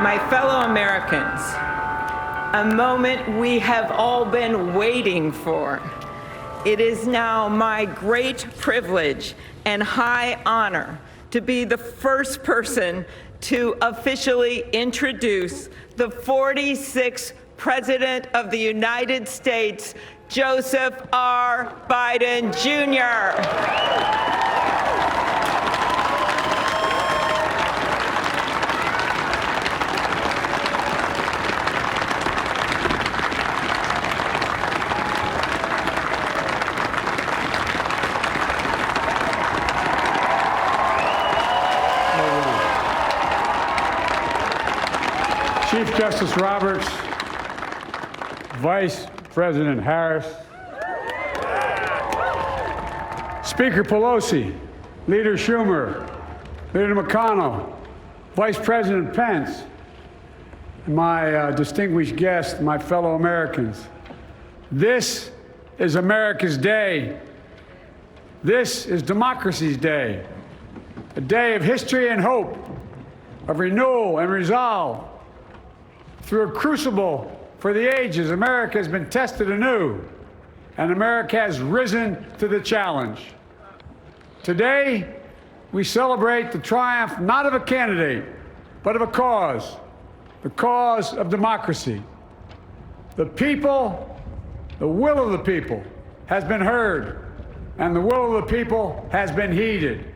My fellow Americans, a moment we have all been waiting for. It is now my great privilege and high honor to be the first person to officially introduce the 46th President of the United States, Joseph R. Biden, Jr. Chief Justice Roberts, Vice President Harris, Speaker Pelosi, Leader Schumer, Leader McConnell, Vice President Pence, and my distinguished guests, my fellow Americans. This is America's day. This is democracy's day, a day of history and hope, of renewal and resolve. Through a crucible for the ages, America has been tested anew, and America has risen to the challenge. Today, we celebrate the triumph not of a candidate, but of a cause, the cause of democracy. The people, the will of the people has been heard, and the will of the people has been heeded.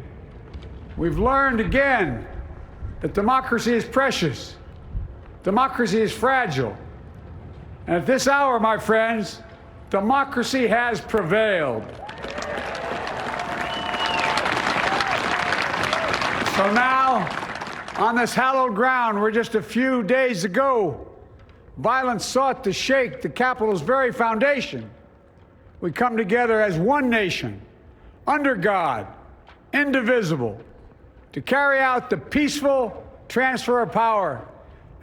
We've learned again that democracy is precious. Democracy is fragile. And at this hour, my friends, democracy has prevailed. So now, on this hallowed ground where just a few days ago, violence sought to shake the Capitol's very foundation, we come together as one nation, under God, indivisible, to carry out the peaceful transfer of power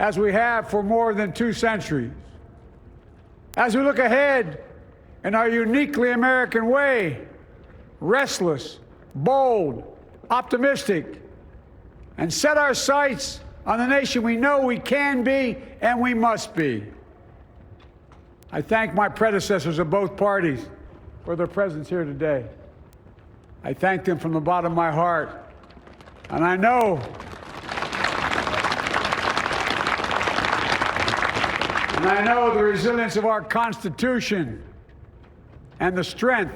as we have for more than 2 centuries. As we look ahead in our uniquely American way, restless, bold, optimistic, and set our sights on the nation we know we can be and we must be. I thank my predecessors of both parties for their presence here today. I thank them from the bottom of my heart, and I know the resilience of our Constitution and the strength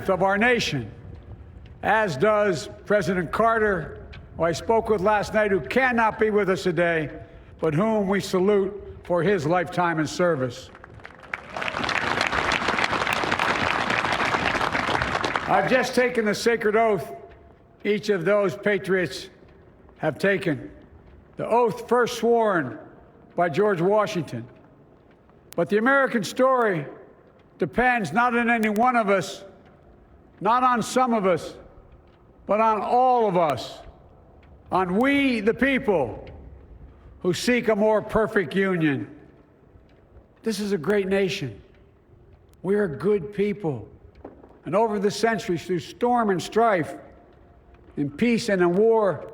of our nation, as does President Carter, who I spoke with last night, who cannot be with us today, but whom we salute for his lifetime in service. I've just taken the sacred oath each of those patriots have taken, the oath first sworn by George Washington. But the American story depends not on any one of us, not on some of us, but on all of us, on we, the people, who seek a more perfect union. This is a great nation. We're a good people. And over the centuries, through storm and strife, in peace and in war,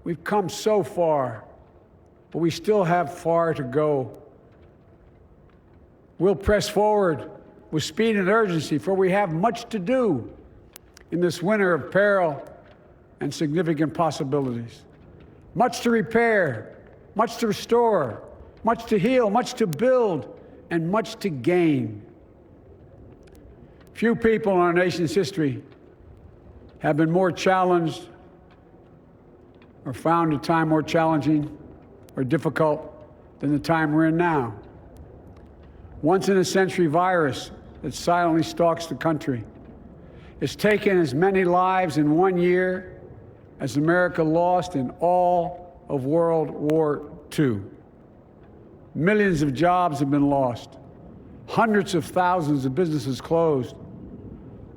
we've come so far. But we still have far to go. We'll press forward with speed and urgency, for we have much to do in this winter of peril and significant possibilities. Much to repair, much to restore, much to heal, much to build, and much to gain. Few people in our nation's history have been more challenged or found a time more challenging or difficult than the time we're in now. Once-in-a-century virus that silently stalks the country. It's taken as many lives in 1 year as America lost in all of World War II. Millions of jobs have been lost. Hundreds of thousands of businesses closed.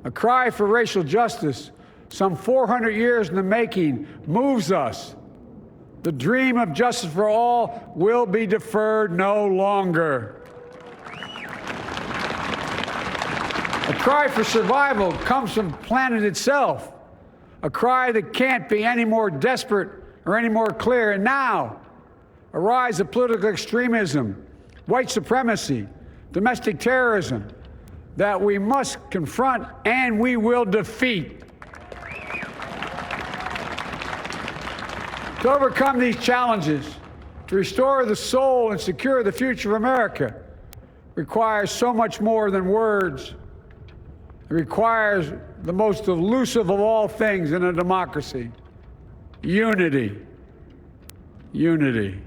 A cry for racial justice, some 400 years in the making, moves us. The dream of justice for all will be deferred no longer. A cry for survival comes from the planet itself, a cry that can't be any more desperate or any more clear. And now, a rise of political extremism, white supremacy, domestic terrorism that we must confront and we will defeat. To overcome these challenges, to restore the soul and secure the future of America, requires so much more than words. It requires the most elusive of all things in a democracy: unity. Unity.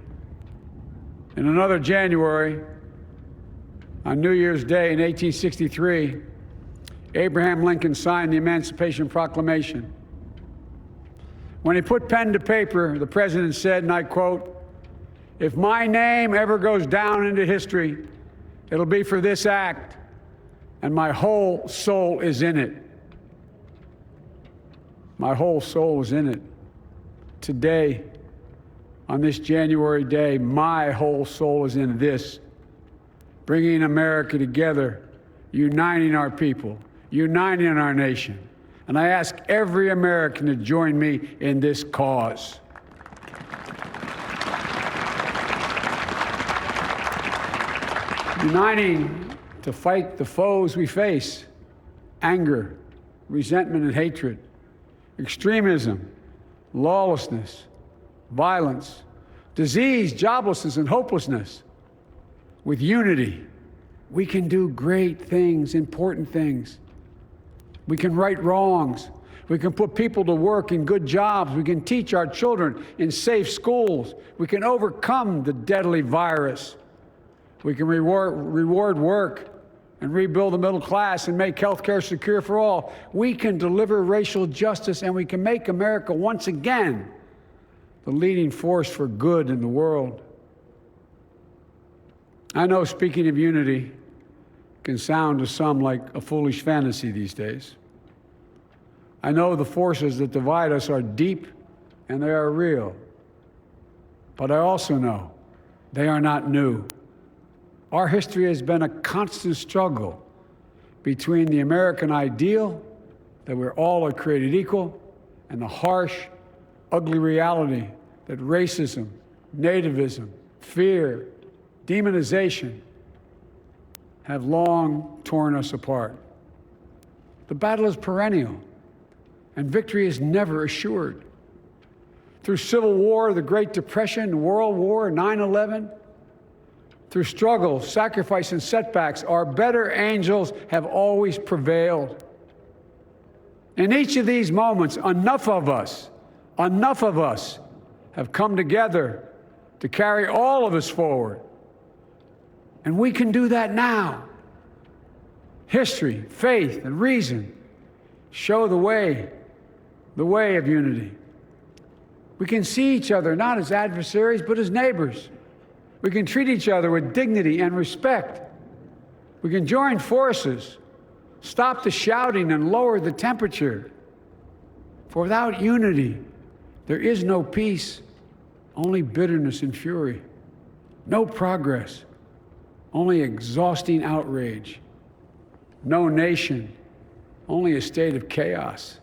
In another January, on New Year's Day in 1863, Abraham Lincoln signed the Emancipation Proclamation. When he put pen to paper, the president said, and I quote, "If my name ever goes down into history, it'll be for this act, and my whole soul is in it." My whole soul is in it. Today, on this January day, my whole soul is in this, bringing America together, uniting our people, uniting our nation. And I ask every American to join me in this cause. Uniting to fight the foes we face: anger, resentment and hatred, extremism, lawlessness, violence, disease, joblessness, and hopelessness. With unity, we can do great things, important things. We can right wrongs. We can put people to work in good jobs. We can teach our children in safe schools. We can overcome the deadly virus. We can reward work and rebuild the middle class and make health care secure for all. We can deliver racial justice, and we can make America once again the leading force for good in the world. I know speaking of unity can sound to some like a foolish fantasy these days. I know the forces that divide us are deep and they are real. But I also know they are not new. Our history has been a constant struggle between the American ideal that we're all created equal and the harsh, ugly reality that racism, nativism, fear, demonization have long torn us apart. The battle is perennial, and victory is never assured. Through Civil War, the Great Depression, World War, 9/11, through struggle, sacrifice, and setbacks, our better angels have always prevailed. In each of these moments, enough of us have come together to carry all of us forward. And we can do that now. History, faith, and reason show the way of unity. We can see each other not as adversaries, but as neighbors. We can treat each other with dignity and respect. We can join forces, stop the shouting, and lower the temperature. For without unity, there is no peace, only bitterness and fury. No progress, only exhausting outrage. No nation, only a state of chaos.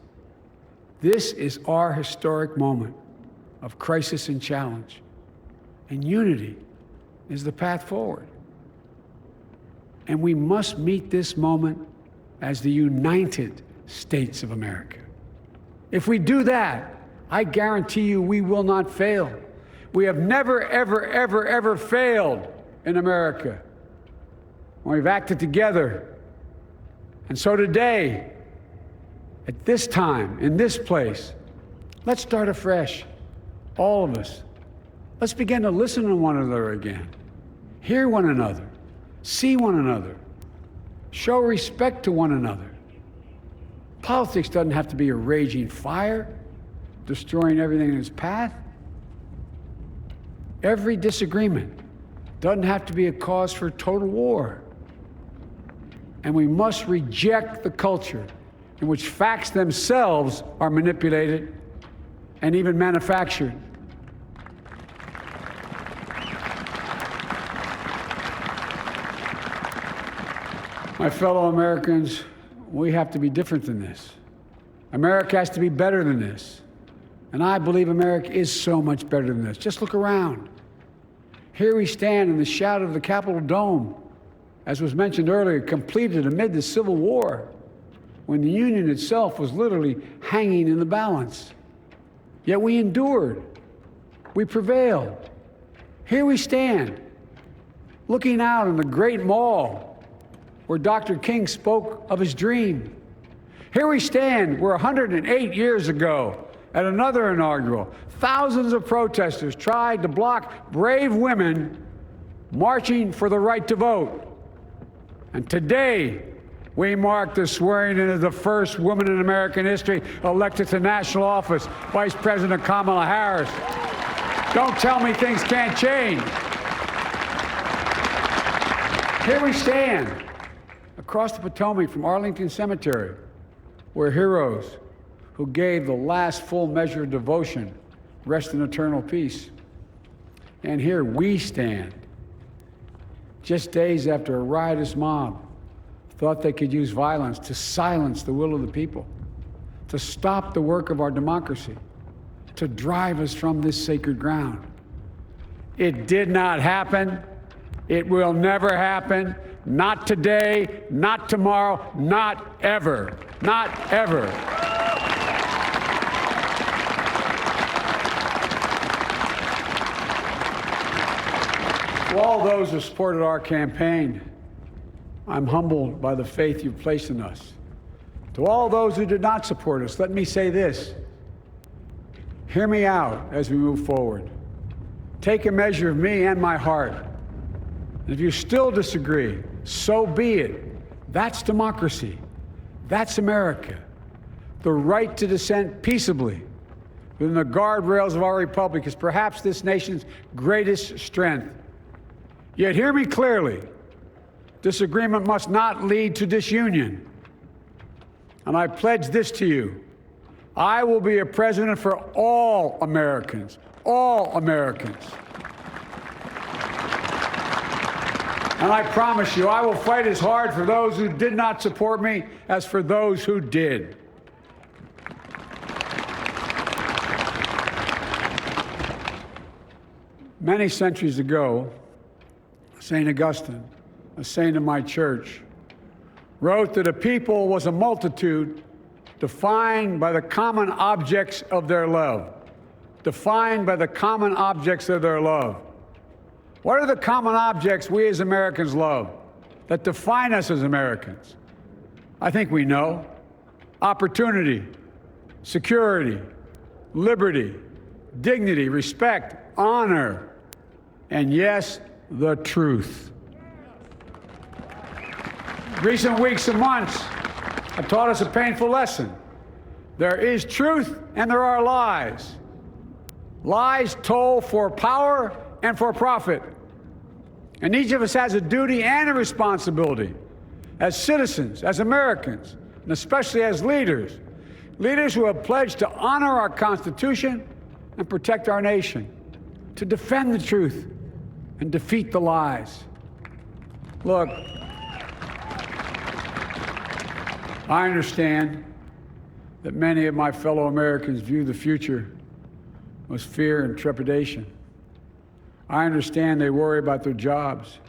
This is our historic moment of crisis and challenge, and unity is the path forward. And we must meet this moment as the United States of America. If we do that, I guarantee you we will not fail. We have never, ever, ever, ever failed in America when we've acted together. And so today, at this time, in this place, let's start afresh, all of us. Let's begin to listen to one another again, hear one another, see one another, show respect to one another. Politics doesn't have to be a raging fire, destroying everything in its path. Every disagreement doesn't have to be a cause for total war. And we must reject the culture in which facts themselves are manipulated and even manufactured. My fellow Americans, we have to be different than this. America has to be better than this. And I believe America is so much better than this. Just look around. Here we stand in the shadow of the Capitol Dome, as was mentioned earlier, completed amid the Civil War, when the Union itself was literally hanging in the balance. Yet we endured. We prevailed. Here we stand, looking out on the great mall where Dr. King spoke of his dream. Here we stand where 108 years ago, at another inaugural, thousands of protesters tried to block brave women marching for the right to vote. And today, we mark the swearing in of the first woman in American history elected to national office, Vice President Kamala Harris. Don't tell me things can't change. Here we stand across the Potomac from Arlington Cemetery, where heroes who gave the last full measure of devotion rest in eternal peace. And here we stand, just days after a riotous mob thought they could use violence to silence the will of the people, to stop the work of our democracy, to drive us from this sacred ground. It did not happen. It will never happen. Not today, not tomorrow, not ever. Not ever. To all those who supported our campaign, I'm humbled by the faith you've placed in us. To all those who did not support us, let me say this. Hear me out as we move forward. Take a measure of me and my heart. And if you still disagree, so be it. That's democracy. That's America. The right to dissent peaceably within the guardrails of our republic is perhaps this nation's greatest strength. Yet hear me clearly. Disagreement must not lead to disunion. And I pledge this to you. I will be a president for all Americans. All Americans. And I promise you, I will fight as hard for those who did not support me as for those who did. Many centuries ago, St. Augustine, a saint of my church, wrote that a people was a multitude defined by the common objects of their love. Defined by the common objects of their love. What are the common objects we as Americans love that define us as Americans? I think we know. Opportunity, security, liberty, dignity, respect, honor, and yes, the truth. Recent weeks and months have taught us a painful lesson. There is truth and there are lies. Lies told for power and for profit. And each of us has a duty and a responsibility as citizens, as Americans, and especially as leaders. Leaders who have pledged to honor our Constitution and protect our nation, to defend the truth and defeat the lies. Look, I understand that many of my fellow Americans view the future with fear and trepidation. I understand they worry about their jobs.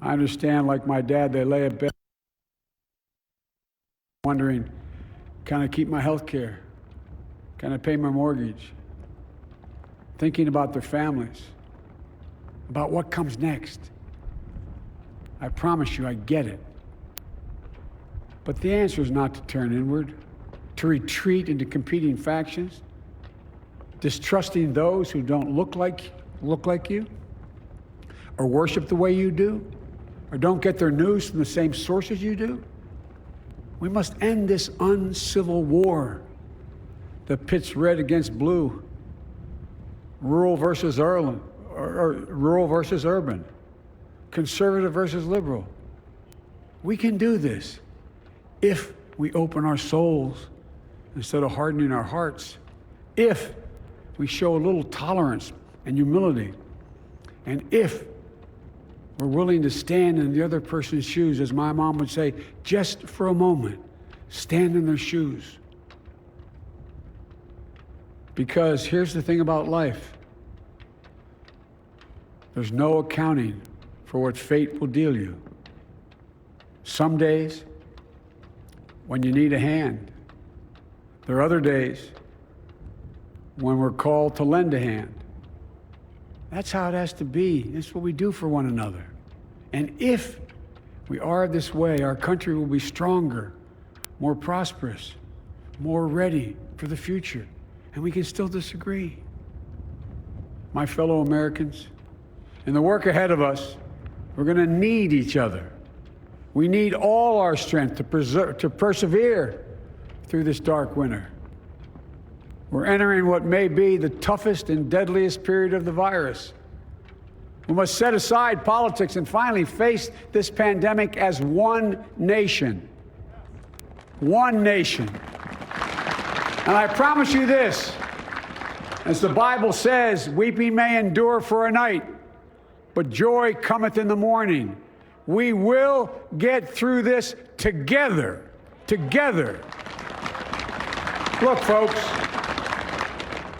I understand, like my dad, they lay in bed wondering, can I keep my health care? Can I pay my mortgage? Thinking about their families, about what comes next. I promise you, I get it. But the answer is not to turn inward, to retreat into competing factions, distrusting those who don't look like you, or worship the way you do, or don't get their news from the same sources you do. We must end this uncivil war that pits red against blue, rural versus urban, conservative versus liberal. We can do this if we open our souls instead of hardening our hearts, if we show a little tolerance and humility, and if we're willing to stand in the other person's shoes, as my mom would say, just for a moment, stand in their shoes. Because here's the thing about life. There's no accounting for what fate will deal you. Some days, when you need a hand. There are other days when we're called to lend a hand. That's how it has to be. That's what we do for one another. And if we are this way, our country will be stronger, more prosperous, more ready for the future. And we can still disagree. My fellow Americans, in the work ahead of us, we're going to need each other. We need all our strength to persevere through this dark winter. We're entering what may be the toughest and deadliest period of the virus. We must set aside politics and finally face this pandemic as one nation. One nation. And I promise you this, as the Bible says, weeping may endure for a night, but joy cometh in the morning. We will get through this together. Together. Look, folks,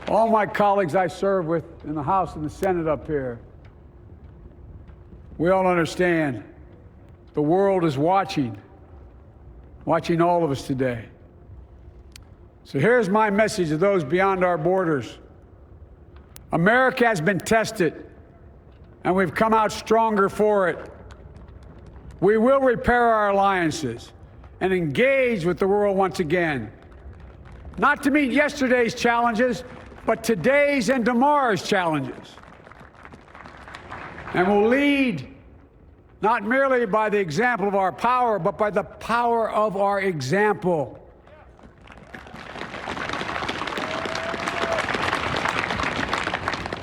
all my colleagues I serve with in the House and the Senate up here, we all understand the world is watching all of us today. So here's my message to those beyond our borders. America has been tested, and we've come out stronger for it. We will repair our alliances and engage with the world once again, not to meet yesterday's challenges, but today's and tomorrow's challenges. And we'll lead not merely by the example of our power, but by the power of our example.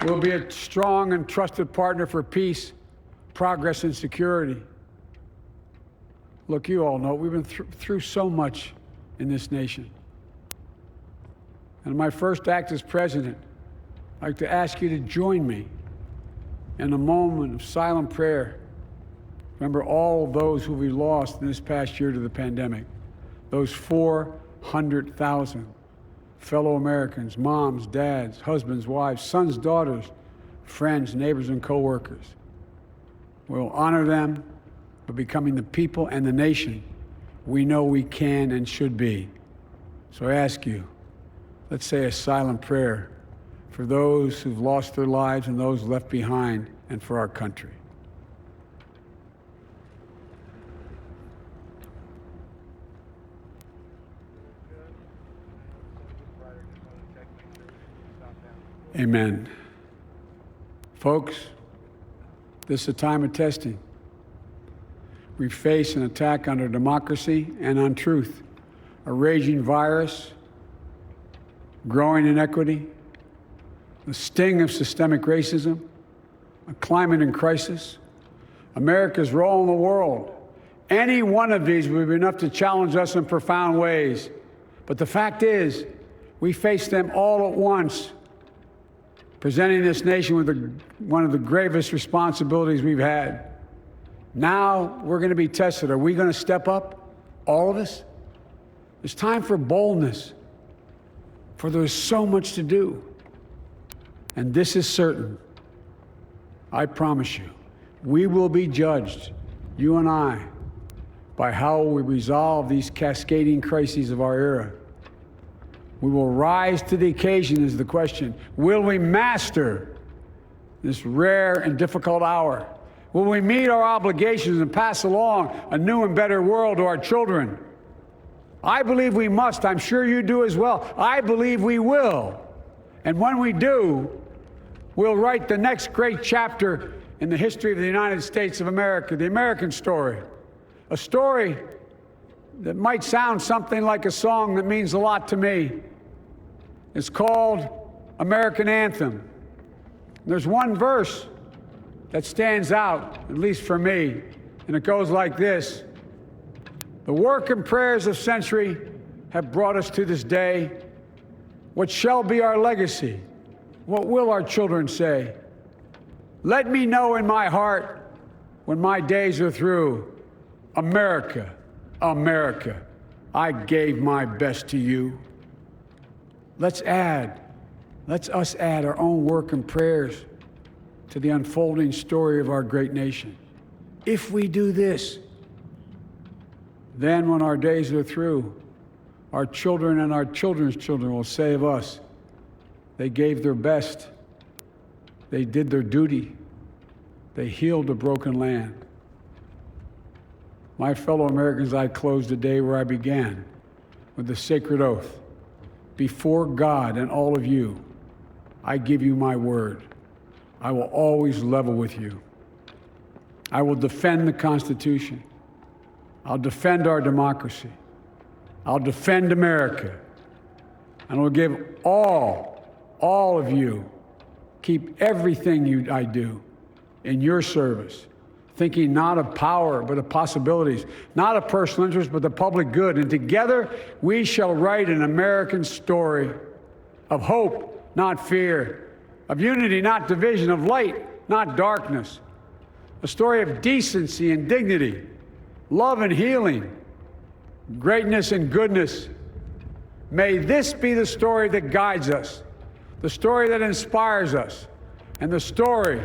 We'll be a strong and trusted partner for peace, progress, and security. Look, you all know we've been through so much in this nation. And my first act as president, I'd like to ask you to join me in a moment of silent prayer. Remember all of those who we lost in this past year to the pandemic. Those 400,000 fellow Americans, moms, dads, husbands, wives, sons, daughters, friends, neighbors, and co-workers. We'll honor them by becoming the people and the nation we know we can and should be. So I ask you, let's say a silent prayer for those who've lost their lives and those left behind, and for our country. Amen. Folks, this is a time of testing. We face an attack on our democracy and on truth, a raging virus, growing inequity, the sting of systemic racism, a climate in crisis, America's role in the world. Any one of these would be enough to challenge us in profound ways. But the fact is, we face them all at once, presenting this nation with one of the gravest responsibilities we've had. Now we're going to be tested. Are we going to step up, all of us? It's time for boldness, for there's so much to do. And this is certain. I promise you, we will be judged, you and I, by how we resolve these cascading crises of our era. We will rise to the occasion is the question. Will we master this rare and difficult hour? Will we meet our obligations and pass along a new and better world to our children? I believe we must. I'm sure you do as well. I believe we will. And when we do, we'll write the next great chapter in the history of the United States of America, the American story. A story that might sound something like a song that means a lot to me. It's called American Anthem. There's one verse that stands out, at least for me, and it goes like this. The work and prayers of century have brought us to this day. What shall be our legacy? What will our children say? Let me know in my heart when my days are through. America, America, I gave my best to you. Let's us add our own work and prayers to the unfolding story of our great nation. If we do this, then when our days are through, our children and our children's children will say of us, they gave their best, they did their duty, they healed a broken land. My fellow Americans, I close the day where I began, with the sacred oath. Before God and all of you, I give you my word. I will always level with you. I will defend the Constitution. I'll defend our democracy. I'll defend America. And I'll give all of you, keep everything I do in your service, thinking not of power, but of possibilities, not of personal interest, but the public good. And together, we shall write an American story of hope, not fear, of unity, not division, of light, not darkness, a story of decency and dignity, love and healing, greatness and goodness. May this be the story that guides us, the story that inspires us, and the story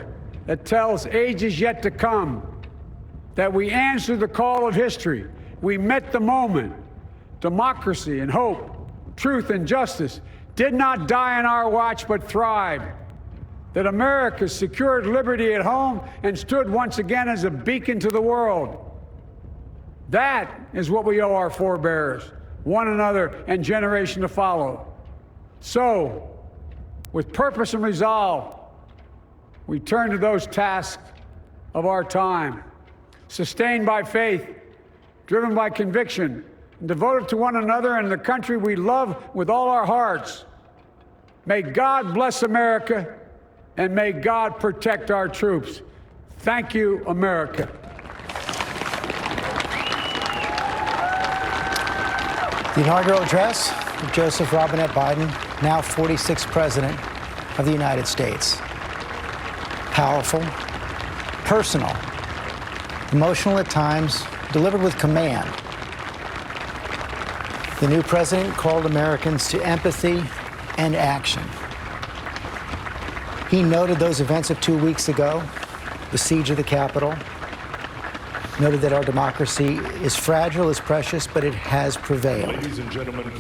that tells ages yet to come that we answered the call of history. We met the moment. Democracy and hope, truth and justice did not die on our watch, but thrived. That America secured liberty at home and stood once again as a beacon to the world. That is what we owe our forebears, one another, and generation to follow. So, with purpose and resolve, we turn to those tasks of our time, sustained by faith, driven by conviction, and devoted to one another and the country we love with all our hearts. May God bless America, and may God protect our troops. Thank you, America. The inaugural address of Joseph Robinette Biden, now 46th President of the United States. Powerful, personal, emotional at times, delivered with command. The new president called Americans to empathy and action. He noted those events of 2 weeks ago, the siege of the Capitol, noted that our democracy is fragile, is precious, but it has prevailed. Ladies and gentlemen,